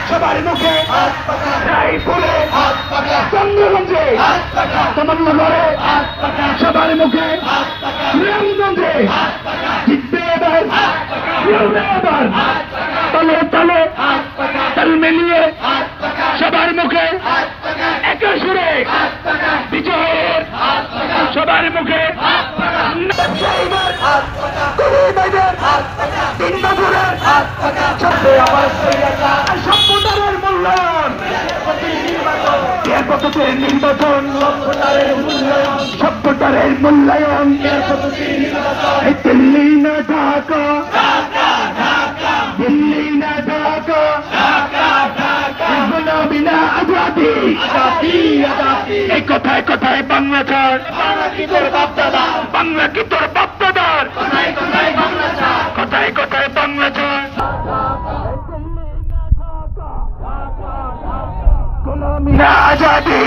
সবার মুখে রায়পুরে চন্দ্রগঞ্জে তমন্নগরে সবার মুখে রামগঞ্জে জিতবে এবার এবার তলে তলে তাল মিলিয়ে সবার মুখে একে সুরে বিজয়ের সবার মুখে সভ্যতার মূল্যায়ন নির্বাচন সভ্যতার মূল্যায়ন দিল্লি না ঢাকা দিল্লি না ঢাকা গুলামি না আজাদি এই কথায় কথায় বাংলা ছাড় বাংলা কি তোর বাপদাদার কথায় কথায় বাংলা ছাড় গুলামি না আজাদি